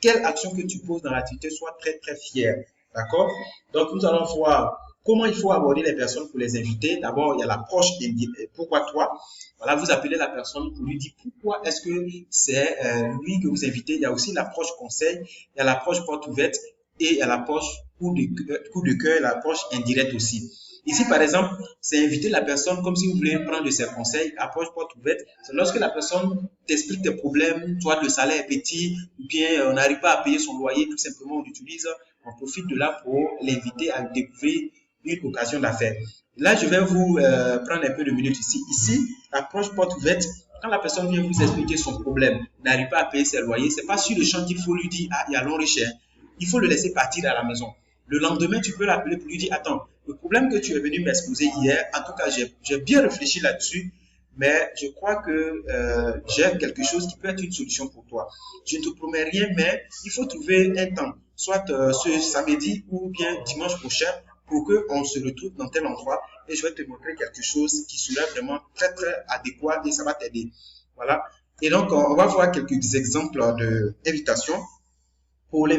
quelle action que tu poses dans l'activité, sois très très fier. D'accord? Donc nous allons voir comment il faut aborder les personnes pour les inviter. D'abord, il y a l'approche pourquoi toi. Voilà, vous appelez la personne pour lui dire pourquoi est-ce que c'est lui que vous invitez. Il y a aussi l'approche conseil, il y a l'approche porte ouverte et il y a l'approche coup de cœur, l'approche indirecte aussi. Ici, par exemple, c'est inviter la personne comme si vous voulez prendre de ses conseils, approche porte ouverte. C'est lorsque la personne t'explique tes problèmes, soit le salaire est petit, ou bien on n'arrive pas à payer son loyer, tout simplement on profite de là pour l'inviter à découvrir une occasion d'affaires. Là, je vais vous prendre un peu de minutes ici. Ici, l'approche porte ouverte, quand la personne vient vous expliquer son problème, n'arrive pas à payer ses loyers, c'est pas sur le champ qu'il faut lui dire, ah, il y a long riche, il faut le laisser partir à la maison. Le lendemain, tu peux l'appeler pour lui dire, attends, le problème que tu es venu m'exposer hier, en tout cas, j'ai bien réfléchi là-dessus, mais je crois que j'ai quelque chose qui peut être une solution pour toi. Je ne te promets rien, mais il faut trouver un temps, soit ce samedi ou bien dimanche prochain, pour qu'on se retrouve dans tel endroit et je vais te montrer quelque chose qui sera vraiment très, très adéquat et ça va t'aider. Voilà. Et donc, on va voir quelques exemples d'invitation. Pour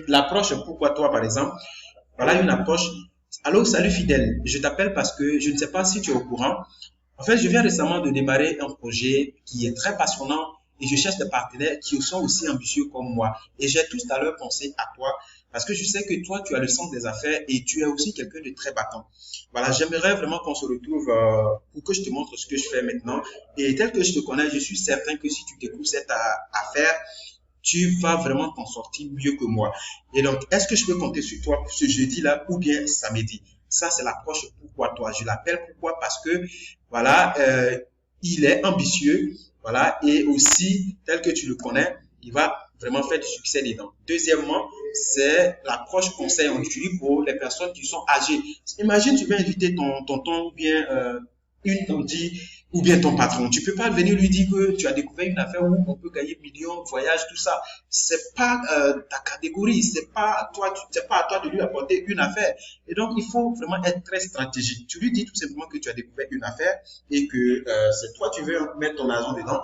l'approche, pourquoi toi, par exemple, voilà une approche. Allô, salut fidèle, je t'appelle parce que je ne sais pas si tu es au courant. En fait, je viens récemment de démarrer un projet qui est très passionnant et je cherche des partenaires qui sont aussi ambitieux comme moi. Et j'ai tout à l'heure pensé à toi parce que je sais que toi, tu as le sens des affaires et tu es aussi quelqu'un de très battant. Voilà, j'aimerais vraiment qu'on se retrouve pour que je te montre ce que je fais maintenant. Et tel que je te connais, je suis certain que si tu découvres cette affaire, tu vas vraiment t'en sortir mieux que moi. Et donc, est-ce que je peux compter sur toi pour ce jeudi-là ou bien samedi? Ça, c'est l'approche pourquoi toi. Je l'appelle pourquoi parce que, voilà, il est ambitieux, voilà, et aussi, tel que tu le connais, il va vraiment faire du succès dedans. Deuxièmement, c'est l'approche conseil. On utilise pour les personnes qui sont âgées. Imagine, tu veux inviter ton tonton ou bien une tante ou bien ton patron. Tu peux pas venir lui dire que tu as découvert une affaire où on peut gagner millions, voyage, tout ça. C'est pas ta catégorie, c'est pas à toi de lui apporter une affaire. Et donc, il faut vraiment être très stratégique. Tu lui dis tout simplement que tu as découvert une affaire et que c'est toi tu veux mettre ton argent dedans,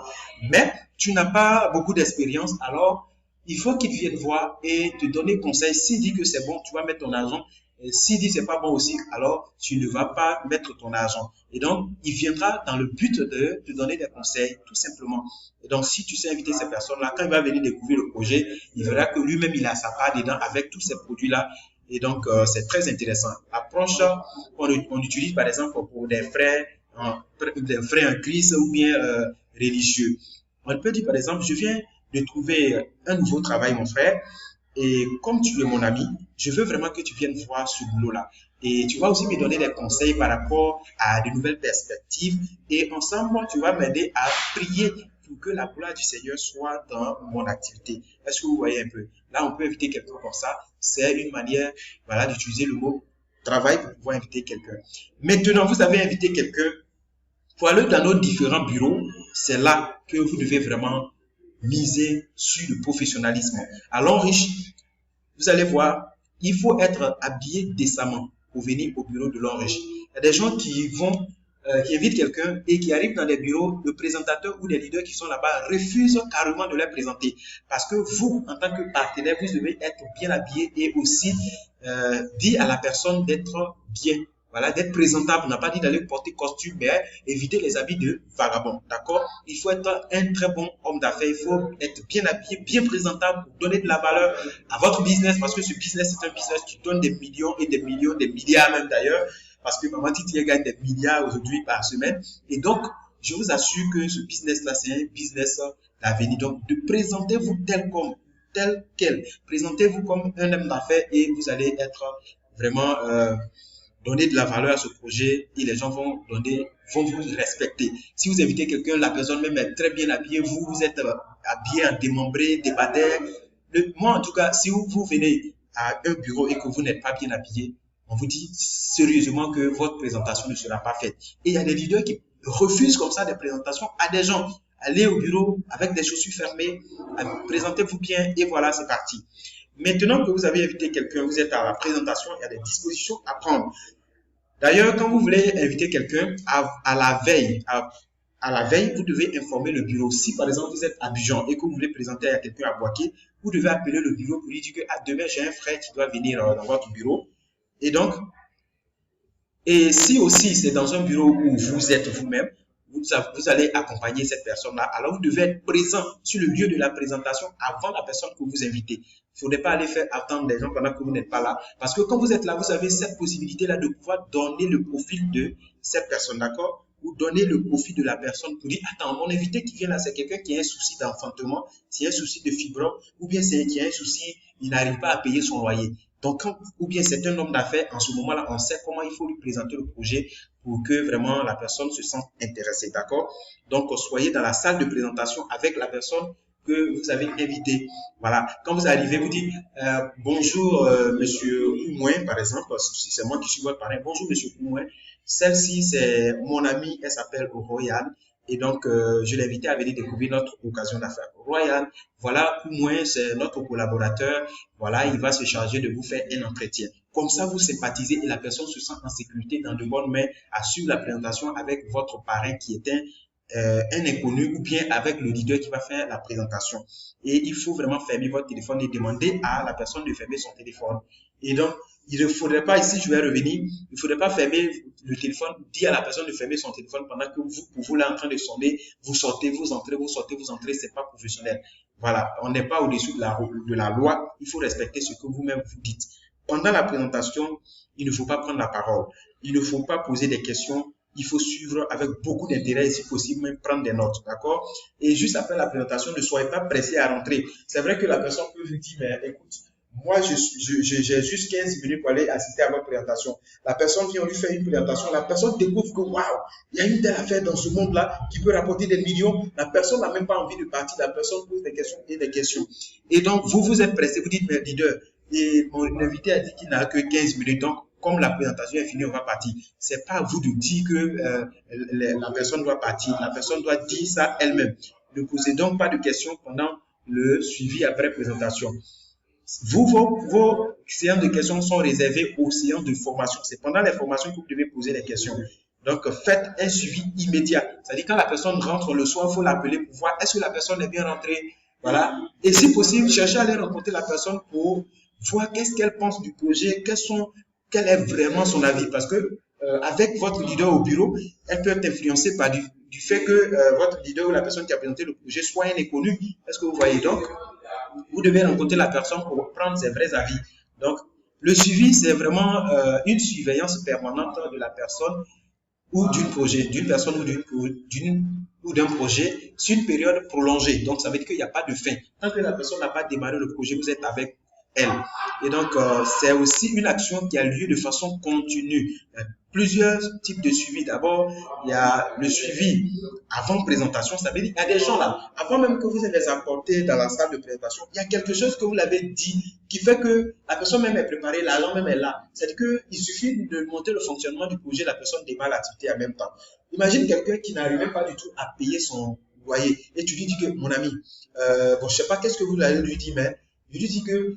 mais tu n'as pas beaucoup d'expérience, alors il faut qu'il vienne voir et te donner conseil. S'il dit que c'est bon, tu vas mettre ton argent. Et s'il dit c'est pas bon aussi, alors tu ne vas pas mettre ton argent. Et donc, il viendra dans le but de te donner des conseils, tout simplement. Et donc, si tu sais inviter ces personnes-là, quand il va venir découvrir le projet, il verra que lui-même, il a sa part dedans avec tous ces produits-là. Et donc, c'est très intéressant. L'approche qu'on utilise, par exemple, pour des frères en Christ ou bien religieux. On peut dire, par exemple, je viens de trouver un nouveau travail, mon frère. Et comme tu es mon ami, je veux vraiment que tu viennes voir ce boulot-là. Et tu vas aussi me donner des conseils par rapport à de nouvelles perspectives. Et ensemble, tu vas m'aider à prier pour que la gloire du Seigneur soit dans mon activité. Est-ce que vous voyez un peu? Là, on peut inviter quelqu'un comme ça. C'est une manière, voilà, d'utiliser le mot travail pour pouvoir inviter quelqu'un. Maintenant, vous avez invité quelqu'un. Pour aller dans nos différents bureaux, c'est là que vous devez vraiment miser sur le professionnalisme. À l'homme riche, vous allez voir, il faut être habillé décemment pour venir au bureau de l'homme riche. Il y a des gens qui invitent quelqu'un et qui arrivent dans les bureaux, le présentateur ou les leaders qui sont là-bas refusent carrément de les présenter. Parce que vous, en tant que partenaire, vous devez être bien habillé et aussi dire à la personne d'être bien. Voilà, d'être présentable. On n'a pas dit d'aller porter costume, mais éviter les habits de vagabond. D'accord? Il faut être un très bon homme d'affaires. Il faut être bien habillé, bien présentable pour donner de la valeur à votre business parce que ce business, c'est un business qui donne des millions et des millions, des milliards même d'ailleurs. Parce que Maman Titi gagne des milliards aujourd'hui par semaine. Et donc, je vous assure que ce business-là, c'est un business d'avenir. Donc, présentez-vous tel quel. Présentez-vous comme un homme d'affaires et vous allez être vraiment donner de la valeur à ce projet et les gens vont vous respecter. Si vous invitez quelqu'un, la personne même est très bien habillée, vous êtes habillé en démembré, débardeur. Moi, en tout cas, si vous venez à un bureau et que vous n'êtes pas bien habillé, on vous dit sérieusement que votre présentation ne sera pas faite. Et il y a des leaders qui refusent comme ça des présentations à des gens. allez au bureau avec des chaussures fermées, présentez-vous bien et voilà, c'est parti. Maintenant que vous avez invité quelqu'un, vous êtes à la présentation, il y a des dispositions à prendre. D'ailleurs, quand vous voulez inviter quelqu'un à la veille, à la veille, vous devez informer le bureau. Si par exemple vous êtes à Abidjan et que vous voulez présenter à quelqu'un à Boaké, vous devez appeler le bureau pour lui dire que demain j'ai un frère qui doit venir dans votre bureau. Et donc, et si aussi c'est dans un bureau où vous êtes vous-même, vous allez accompagner cette personne-là, alors vous devez être présent sur le lieu de la présentation avant la personne que vous invitez. Il ne faudrait pas aller faire attendre les gens pendant que vous n'êtes pas là. Parce que quand vous êtes là, vous avez cette possibilité-là de pouvoir donner le profil de cette personne, d'accord? Ou donner le profil de la personne pour dire, attends, mon invité qui vient là, c'est quelqu'un qui a un souci d'enfantement, c'est un souci de fibrome, ou bien c'est qui a un souci, il n'arrive pas à payer son loyer. Donc, ou bien c'est un homme d'affaires, en ce moment-là, on sait comment il faut lui présenter le projet pour que vraiment la personne se sente intéressée, d'accord? Donc, soyez dans la salle de présentation avec la personne que vous avez invitée. Voilà. Quand vous arrivez, vous dites bonjour monsieur Oumouin, par exemple, si c'est moi qui suis votre parrain. Bonjour monsieur Oumouin. Celle-ci, c'est mon amie, elle s'appelle Royal. Et donc, je l'ai invité à venir découvrir notre occasion d'affaires. Royal, voilà, Oumouin, c'est notre collaborateur. Voilà, il va se charger de vous faire un entretien. Comme ça, vous sympathisez et la personne se sent en sécurité dans de bonnes mains à suivre la présentation avec votre parrain qui est un inconnu ou bien avec le leader qui va faire la présentation. Et il faut vraiment fermer votre téléphone et demander à la personne de fermer son téléphone. Et donc, il ne faudrait pas, ici je vais revenir, il ne faudrait pas fermer le téléphone, dire à la personne de fermer son téléphone pendant que vous l'êtes en train de sonner, vous sortez, vous entrez, vous sortez, vous entrez, c'est pas professionnel. Voilà, on n'est pas au-dessus de la loi, il faut respecter ce que vous-même vous dites. Pendant la présentation, il ne faut pas prendre la parole, il ne faut pas poser des questions, il faut suivre avec beaucoup d'intérêt et si possible même prendre des notes, d'accord? Et juste après la présentation, ne soyez pas pressé à rentrer. C'est vrai que la personne peut vous dire, mais écoute, moi, j'ai juste 15 minutes pour aller assister à votre présentation. La personne vient lui faire une présentation. La personne découvre que, waouh, il y a une telle affaire dans ce monde-là qui peut rapporter des millions. La personne n'a même pas envie de partir. La personne pose des questions et des questions. Et donc, vous êtes pressé. Vous dites, mais leader, et mon invité a dit qu'il n'a que 15 minutes. Donc, comme la présentation est finie, on va partir. C'est pas à vous de dire que la personne doit partir. La personne doit dire ça elle-même. Ne posez donc pas de questions pendant le suivi après présentation. Vos séances de questions sont réservées aux séances de formation. C'est pendant les formations que vous devez poser les questions. Donc, faites un suivi immédiat. C'est-à-dire, quand la personne rentre le soir, il faut l'appeler pour voir est-ce que la personne est bien rentrée. Voilà. Et si possible, cherchez à aller rencontrer la personne pour voir qu'est-ce qu'elle pense du projet, quel est vraiment son avis. Parce que avec votre leader au bureau, elle peut être influencée par du fait que votre leader ou la personne qui a présenté le projet soit un inconnu. Est-ce que vous voyez? Donc, vous devez rencontrer la personne pour prendre ses vrais avis. Donc, le suivi, c'est vraiment une surveillance permanente de la personne ou d'une personne ou d'un projet sur une période prolongée. Donc, ça veut dire qu'il n'y a pas de fin. Tant que la personne n'a pas démarré le projet, vous êtes avec elle. Et donc, c'est aussi une action qui a lieu de façon continue. Plusieurs types de suivi. D'abord, il y a le suivi avant présentation. Ça veut dire qu'il y a des gens là, avant même que vous les apporté dans la salle de présentation, il y a quelque chose que vous l'avez dit qui fait que la personne même est préparée, l'agent même est là. C'est-à-dire qu'il suffit de monter le fonctionnement du projet, la personne démarre l'activité en même temps. Imagine quelqu'un qui n'arrivait pas du tout à payer son loyer et tu lui dis que, mon ami, bon, je sais pas qu'est-ce que vous allez lui dire, mais je lui dis que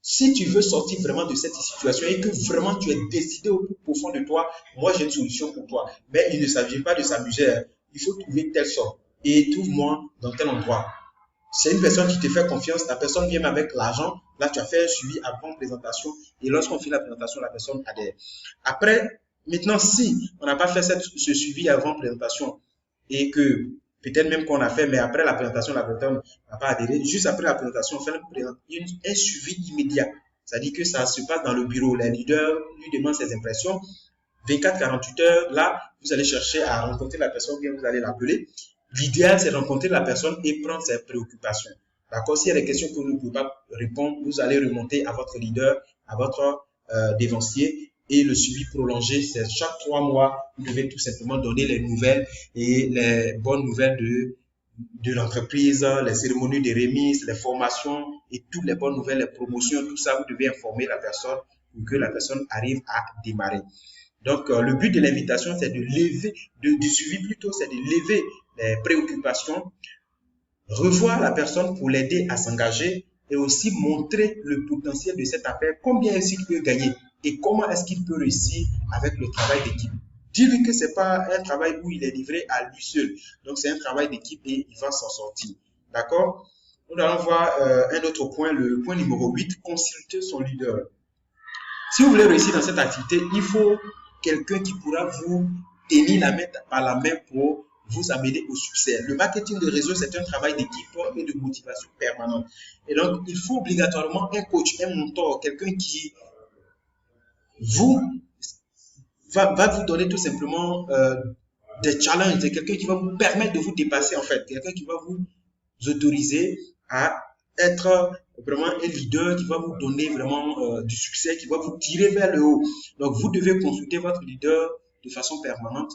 si tu veux sortir vraiment de cette situation et que vraiment tu es décidé au plus profond de toi, moi j'ai une solution pour toi. Mais il ne s'agit pas de s'amuser. Il faut trouver telle sorte. Et trouve-moi dans tel endroit. C'est une personne qui te fait confiance. La personne vient avec l'argent. Là, tu as fait un suivi avant présentation. Et lorsqu'on fait la présentation, la personne adhère. Après, maintenant, si on n'a pas fait ce suivi avant présentation et que peut-être même qu'on a fait, mais après la présentation, la personne n'a pas adhéré. Juste après la présentation, on fait un suivi immédiat. C'est-à-dire que ça se passe dans le bureau. Les leaders lui demandent ses impressions. 24-48 heures, là, vous allez chercher à rencontrer la personne, bien vous allez l'appeler. L'idéal, c'est de rencontrer la personne et prendre ses préoccupations. D'accord? S'il y a des questions que vous ne pouvez pas répondre, vous allez remonter à votre leader, à votre dévancier. Et le suivi prolongé, c'est chaque 3 mois, vous devez tout simplement donner les nouvelles et les bonnes nouvelles de l'entreprise, les cérémonies de remise, les formations et toutes les bonnes nouvelles, les promotions, tout ça, vous devez informer la personne pour que la personne arrive à démarrer. Donc, le but de l'invitation, c'est de lever, du suivi plutôt, c'est de lever les préoccupations, revoir la personne pour l'aider à s'engager et aussi montrer le potentiel de cette affaire, combien est-ce qu'il peut gagner et comment est-ce qu'il peut réussir avec le travail d'équipe. Dis-lui que ce n'est pas un travail où il est livré à lui seul. Donc, c'est un travail d'équipe et il va s'en sortir. D'accord? Nous allons voir un autre point, le point numéro 8, consulter son leader. Si vous voulez réussir dans cette activité, il faut quelqu'un qui pourra vous tenir la main par la main pour vous amener au succès. Le marketing de réseau, c'est un travail d'équipe et de motivation permanente. Et donc, il faut obligatoirement un coach, un mentor, quelqu'un qui va vous donner tout simplement des challenges, c'est quelqu'un qui va vous permettre de vous dépasser en fait, quelqu'un qui va vous autoriser à être vraiment un leader, qui va vous donner vraiment du succès, qui va vous tirer vers le haut. Donc, vous devez consulter votre leader de façon permanente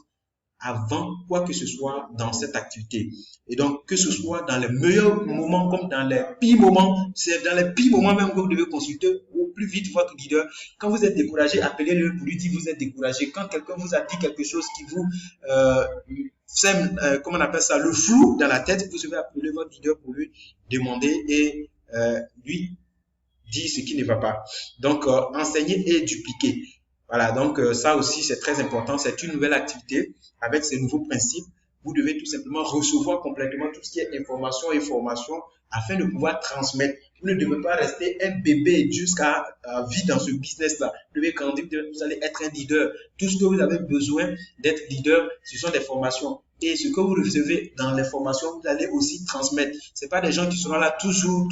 avant quoi que ce soit dans cette activité. Et donc, que ce soit dans les meilleurs moments comme dans les pires moments, c'est dans les pires moments même que vous devez consulter au plus vite votre leader. Quand vous êtes découragé, appelez-le pour lui dire que vous êtes découragé. Quand quelqu'un vous a dit quelque chose qui vous sème, comment on appelle ça, le flou dans la tête, vous devez appeler votre leader pour lui demander et lui dire ce qui ne va pas. Donc, enseigner et dupliquer. Voilà, donc ça aussi, c'est très important. C'est une nouvelle activité avec ces nouveaux principes. Vous devez tout simplement recevoir complètement tout ce qui est information et formation afin de pouvoir transmettre. Vous ne devez pas rester un bébé jusqu'à vie dans ce business-là. Vous devez grandir, vous allez être un leader. Tout ce que vous avez besoin d'être leader, ce sont des formations. Et ce que vous recevez dans les formations, vous allez aussi transmettre. Ce n'est pas des gens qui seront là toujours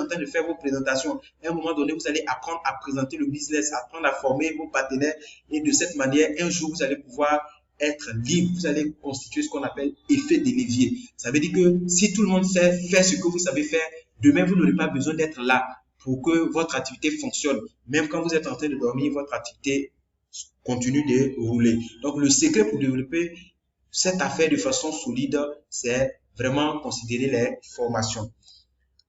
en train de faire vos présentations. À un moment donné, vous allez apprendre à présenter le business, apprendre à former vos partenaires. Et de cette manière, un jour, vous allez pouvoir être libre. Vous allez constituer ce qu'on appelle effet de levier. Ça veut dire que si tout le monde sait faire ce que vous savez faire, demain, vous n'aurez pas besoin d'être là pour que votre activité fonctionne. Même quand vous êtes en train de dormir, votre activité continue de rouler. Donc, le secret pour développer cette affaire de façon solide, c'est vraiment considérer les formations.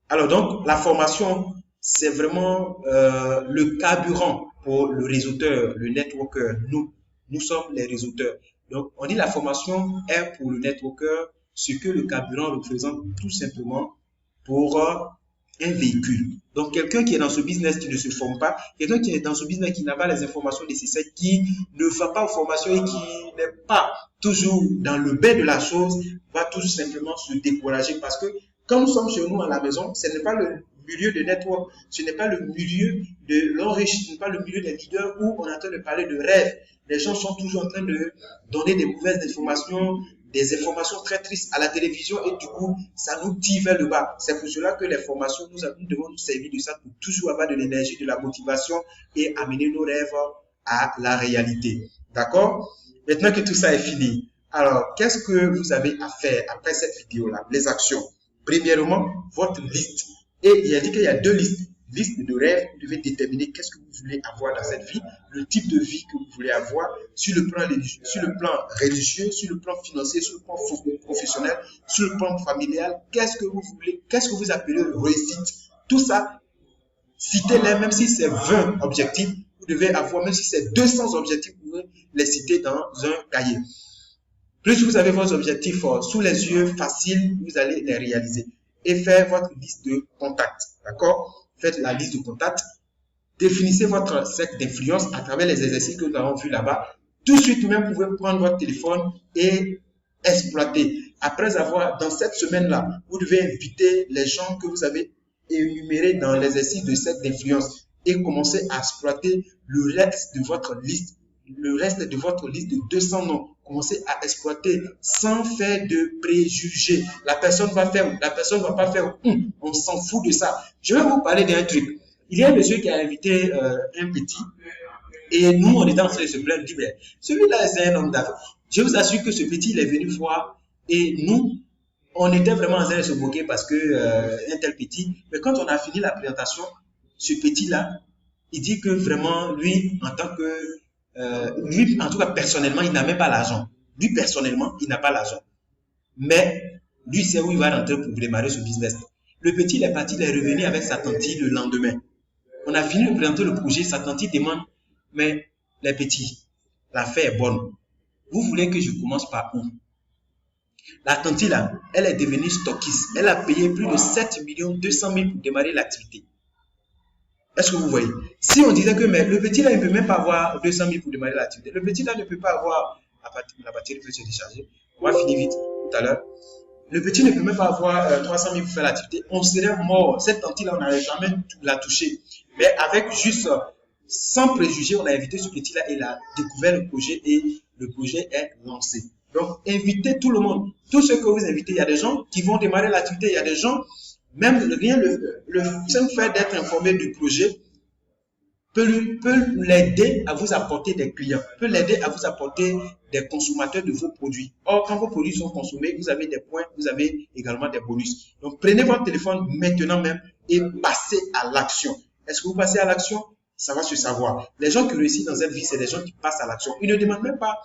Alors donc, la formation, c'est vraiment le carburant pour le réseauteur, le networker. Nous sommes les réseauteurs. Donc, on dit la formation est pour le networker ce que le carburant représente tout simplement pour un véhicule. Donc, quelqu'un qui est dans ce business qui ne se forme pas, quelqu'un qui est dans ce business qui n'a pas les informations nécessaires, qui ne va pas aux formations et qui n'est pas toujours dans le bain de la chose, va tout simplement se décourager parce que quand nous sommes chez nous à la maison, ce n'est pas le milieu de network, ce n'est pas le milieu de l'enrichissement, ce n'est pas le milieu des leaders où on est en train de parler de rêve. Les gens sont toujours en train de donner des mauvaises informations, des informations très tristes à la télévision et du coup, ça nous tire vers le bas. C'est pour cela que les formations, nous devons nous servir de ça pour toujours avoir de l'énergie, de la motivation et amener nos rêves à la réalité. D'accord? Maintenant que tout ça est fini, alors, qu'est-ce que vous avez à faire après cette vidéo-là? Les actions. Premièrement, votre liste. Et il a dit qu'il y a deux listes. Liste de rêves, vous devez déterminer qu'est-ce que vous voulez avoir dans cette vie, le type de vie que vous voulez avoir sur le plan religieux, sur le plan financier, sur le plan professionnel, sur le plan familial. Qu'est-ce que vous voulez, qu'est-ce que vous appelez réussite? Tout ça, citez-les, même si c'est 20 objectifs, vous devez avoir, même si c'est 200 objectifs, vous devez les citer dans un cahier. Plus vous avez vos objectifs sous les yeux, faciles, vous allez les réaliser. Et faire votre liste de contacts. D'accord? Faites la liste de contacts. Définissez votre cercle d'influence à travers les exercices que nous avons vus là-bas. Tout de suite, vous pouvez prendre votre téléphone et exploiter. Après avoir, dans cette semaine-là, vous devez inviter les gens que vous avez énumérés dans l'exercice de cercle d'influence et commencer à exploiter le reste de votre liste. Le reste de votre liste de 200 noms. Commencez à exploiter sans faire de préjugés. La personne va faire, la personne ne va pas faire. On s'en fout de ça. Je vais vous parler d'un truc. Il y a un monsieur qui a invité un petit et nous, on était en train de se plaindre. Il dit, celui-là, c'est un homme d'affaires. Je vous assure que ce petit, il est venu voir et nous, on était vraiment en train de se moquer parce que un tel petit. Mais quand on a fini la présentation, ce petit-là, il dit que vraiment, lui, en tant que lui, en tout cas, personnellement, il n'a même pas l'argent. Lui, personnellement, il n'a pas l'argent. Mais lui, c'est où il va rentrer pour démarrer ce business. Le petit, il est parti, il est revenu avec sa tante le lendemain. On a fini de présenter le projet. Sa tante demande, mais les petits, l'affaire est bonne. Vous voulez que je commence par où? La tante là, elle est devenue stockiste. Elle a payé plus de 7 200 000 pour démarrer l'activité. Est-ce que vous voyez? Si on disait que mais le petit là, il ne peut même pas avoir 200 000 pour démarrer l'activité. Le petit là ne peut pas avoir, la batterie peut se décharger. On va finir vite tout à l'heure. Le petit ne peut même pas avoir 300 000 pour faire l'activité. On serait mort. Cette tante là, on n'allait jamais la toucher. Mais avec juste, sans préjugés, on a invité ce petit là et il a découvert le projet et le projet est lancé. Donc, invitez tout le monde. Tous ceux que vous invitez, il y a des gens qui vont démarrer l'activité. Il y a des gens, même rien, le simple fait d'être informé du projet peut l'aider à vous apporter des clients, peut l'aider à vous apporter des consommateurs de vos produits. Or, quand vos produits sont consommés, vous avez des points, vous avez également des bonus. Donc, prenez votre téléphone maintenant même et passez à l'action. Est-ce que vous passez à l'action? Ça va se savoir. Les gens qui réussissent dans cette vie, c'est des gens qui passent à l'action. Ils ne demandent même pas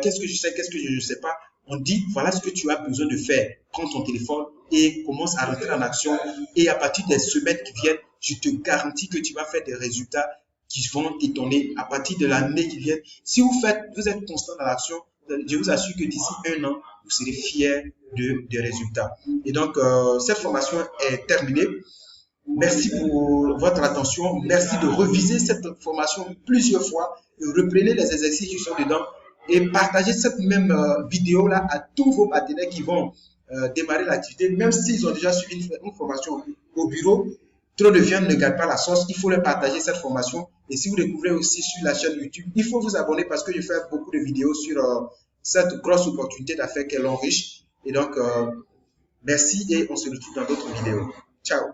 qu'est-ce que je sais, qu'est-ce que je ne sais pas. On dit, voilà ce que tu as besoin de faire. Prends ton téléphone et commence à rentrer en action. Et à partir des semaines qui viennent, je te garantis que tu vas faire des résultats qui vont t'étonner à partir de l'année qui vient. Si vous êtes constant dans l'action, je vous assure que d'ici un an, vous serez fiers des résultats. Et donc, cette formation est terminée. Merci pour votre attention. Merci de reviser cette formation plusieurs fois. Et reprenez les exercices qui sont dedans et partagez cette même vidéo-là à tous vos partenaires qui vont démarrer l'activité, même s'ils ont déjà suivi une formation au bureau. Trop de viande ne garde pas la sauce. Il faut leur partager cette formation. Et si vous découvrez aussi sur la chaîne YouTube, il faut vous abonner parce que je fais beaucoup de vidéos sur cette grosse opportunité d'affaires qu'est l'enriche. Et donc, merci et on se retrouve dans d'autres vidéos. Ciao.